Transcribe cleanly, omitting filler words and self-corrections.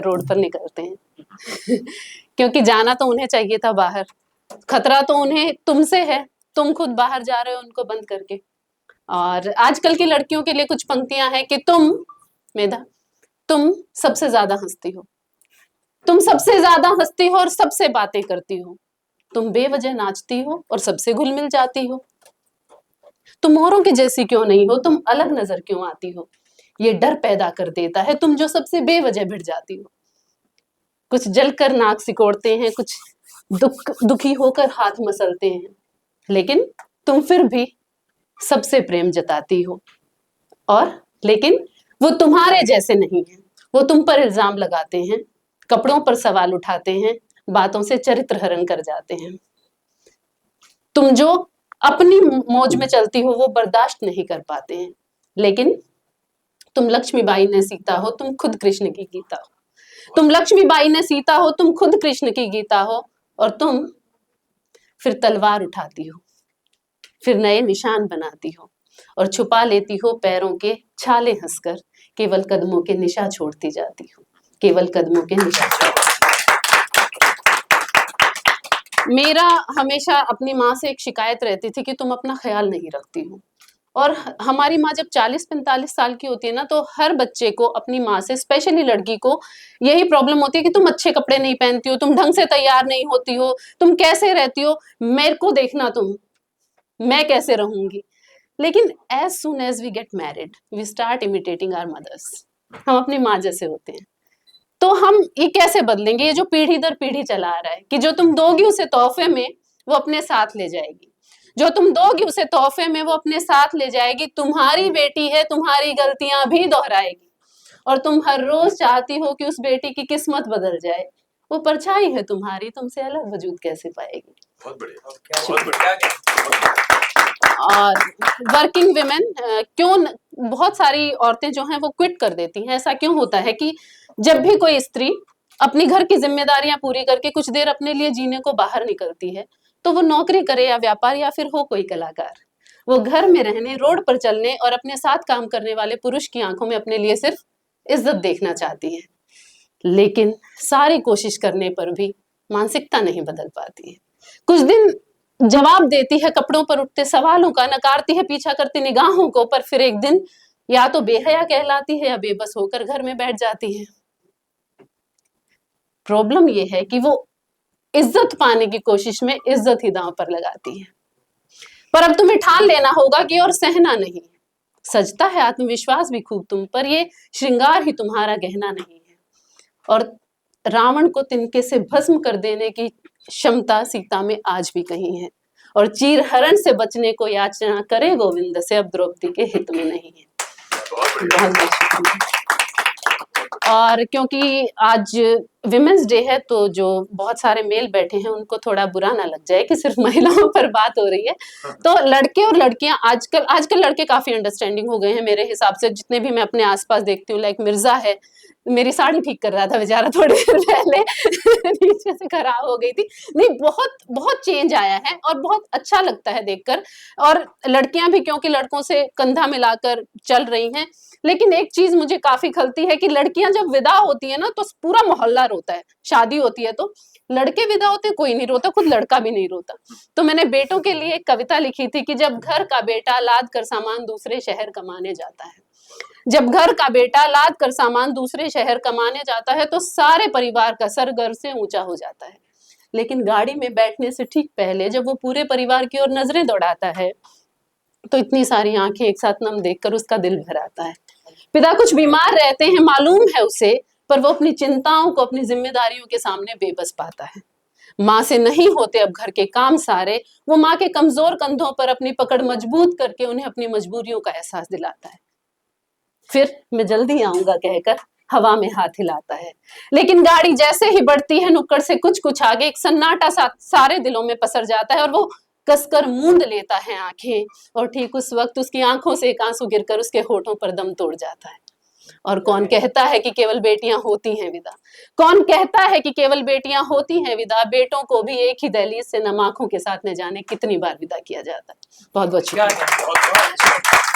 Road पर निकलते हैं क्योंकि जाना तो उन्हें चाहिए था बाहर, खतरा तो उन्हें तुमसे है, तुम खुद बाहर जा रहे हो उनको बंद करके। और आजकल की लड़कियों के लिए कुछ पंक्तियां हैं कि तुम मेधा, तुम सबसे ज्यादा हंसती हो, तुम सबसे ज्यादा हंसती हो और सबसे बातें करती हो, तुम बेवजह नाचती हो और सबसे घुल मिल जाती हो, तुम औरों की जैसी क्यों नहीं हो, तुम अलग नजर क्यों आती हो, ये डर पैदा कर देता है तुम जो सबसे बेवजह भिड़ जाती हो। कुछ जलकर नाक सिकोड़ते हैं, कुछ दुखी होकर हाथ मसलते हैं, लेकिन तुम फिर भी सबसे प्रेम जताती हो। और लेकिन वो तुम्हारे जैसे नहीं है, वो तुम पर इल्जाम लगाते हैं, कपड़ों पर सवाल उठाते हैं, बातों से चरित्र हरण कर जाते हैं। तुम जो अपनी मौज में चलती हो वो बर्दाश्त नहीं कर पाते हैं, लेकिन तुम लक्ष्मीबाई ने सीता हो, तुम खुद कृष्ण की गीता हो, तुम लक्ष्मीबाई ने सीता हो, तुम खुद कृष्ण की गीता हो, और तुम फिर तलवार उठाती हो, फिर नए निशान बनाती हो और छुपा लेती हो पैरों के छाले हंसकर, केवल कदमों के निशा छोड़ती जाती हो, केवल कदमों के निशा छोड़ती। मेरा हमेशा अपनी माँ से एक शिकायत रहती थी कि तुम अपना ख्याल नहीं रखती हो। और हमारी माँ जब 40-45 साल की होती है ना, तो हर बच्चे को अपनी माँ से, स्पेशली लड़की को, यही प्रॉब्लम होती है कि तुम अच्छे कपड़े नहीं पहनती हो, तुम ढंग से तैयार नहीं होती हो, तुम कैसे रहती हो, मेरे को देखना तुम, मैं कैसे रहूंगी। लेकिन as soon as we get married we start imitating our mothers. हम अपनी माँ जैसे होते हैं। तो हम ये कैसे बदलेंगे? ये जो पीढ़ी दर पीढ़ी चला आ रहा है कि जो तुम दोगी उसे तोहफे में, वो अपने साथ ले जाएगी, जो तुम दोगी उसे तोहफे में, वो अपने साथ ले जाएगी। तुम्हारी बेटी है, तुम्हारी गलतियां भी दोहराएगी, और तुम हर रोज चाहती हो कि उस बेटी की किस्मत बदल जाए। वो परछाई है तुम्हारी, तुमसे अलग वजूद कैसे पाएगी। बहुत बढ़िया, बहुत बढ़िया। और वर्किंग विमेन क्यों, बहुत सारी औरतें जो हैं वो क्विट कर देती हैं। ऐसा क्यों होता है कि जब भी कोई स्त्री अपनी घर की जिम्मेदारियां पूरी करके कुछ देर अपने लिए जीने को बाहर निकलती है, तो वो नौकरी करे या व्यापार या फिर हो कोई कलाकार, वो घर में रहने, रोड पर चलने और अपने साथ काम करने वाले पुरुष की आंखों में अपने लिए सिर्फ इज्जत देखना चाहती है। लेकिन सारी कोशिश करने पर भी मानसिकता नहीं बदल पाती है। कुछ दिन जवाब देती है कपड़ों पर उठते सवालों का, नकारती है पीछा करती निगाहों को, पर फिर एक दिन या तो बेहया कहलाती है या बेबस होकर घर में बैठ जाती है। प्रॉब्लम ये है कि वो इज्जत पाने की कोशिश में इज्जत ही दांव पर लगाती है। पर अब तुम्हें ठान लेना होगा कि और सहना नहीं। सजता है आत्मविश्वास भी खूब तुम पर, ये श्रृंगार ही तुम्हारा गहना नहीं है। और रावण को तिनके से भस्म कर देने की क्षमता सीता में आज भी कहीं है, और चीर हरण से बचने को याचना करे गोविंद से, अब द्रौपदी के हित में नहीं है। बहुत बहुत। और क्योंकि आज विमेंस डे है, तो जो बहुत सारे मेल बैठे हैं उनको थोड़ा बुरा ना लग जाए कि सिर्फ महिलाओं पर बात हो रही है, तो लड़के और लड़कियां आजकल लड़के काफी अंडरस्टैंडिंग हो गए हैं मेरे हिसाब से, जितने भी मैं अपने आसपास देखती हूँ। लाइक मिर्जा है, मेरी साड़ी ठीक कर रहा था बेचारा थोड़ी देर पहले नीचे से खराब हो गई थी। नहीं, बहुत बहुत चेंज आया है और बहुत अच्छा लगता है देखकर। और लड़कियां भी, क्योंकि लड़कों से कंधा मिलाकर चल रही हैं। लेकिन एक चीज मुझे काफी खलती है कि लड़कियां जब विदा होती है ना, तो पूरा मोहल्ला रोता है। शादी होती है तो लड़के विदा होते कोई नहीं रोता, खुद लड़का भी नहीं रोता। तो मैंने बेटों के लिए एक कविता लिखी थी कि जब घर का बेटा लाद कर सामान दूसरे शहर कमाने जाता है, जब घर का बेटा लाद कर सामान दूसरे शहर कमाने जाता है, तो सारे परिवार का सर गर्व से ऊंचा हो जाता है। लेकिन गाड़ी में बैठने से ठीक पहले जब वो पूरे परिवार की ओर नजरें दौड़ाता है, तो इतनी सारी आंखें एक साथ नम देखकर उसका दिल भर आता है। पिता कुछ बीमार रहते हैं, मालूम है उसे, पर वो अपनी चिंताओं को अपनी जिम्मेदारियों के सामने बेबस पाता है। माँ से नहीं होते अब घर के काम सारे, वो माँ के कमजोर कंधों पर अपनी पकड़ मजबूत करके उन्हें अपनी मजबूरियों का एहसास दिलाता है। फिर मैं जल्दी आऊंगा कहकर हवा में हाथ हिलाता है। लेकिन गाड़ी जैसे ही बढ़ती है नुक्कड़ से कुछ आगे, एक सन्नाटा सारे दिलों में पसर जाता है, और वो कसकर मूंद लेता है आंखें, और ठीक उस वक्त उसकी आंखों से एक आंसू गिरकर उसके होठों पर दम तोड़ जाता है। और कौन कहता है कि केवल बेटियां होती हैं विदा? कौन कहता है कि केवल बेटियां होती हैं विदा? बेटों को भी एक ही दहलीज से नम आंखों के साथ न जाने कितनी बार विदा किया जाता है। बहुत बहुत शुक्रिया।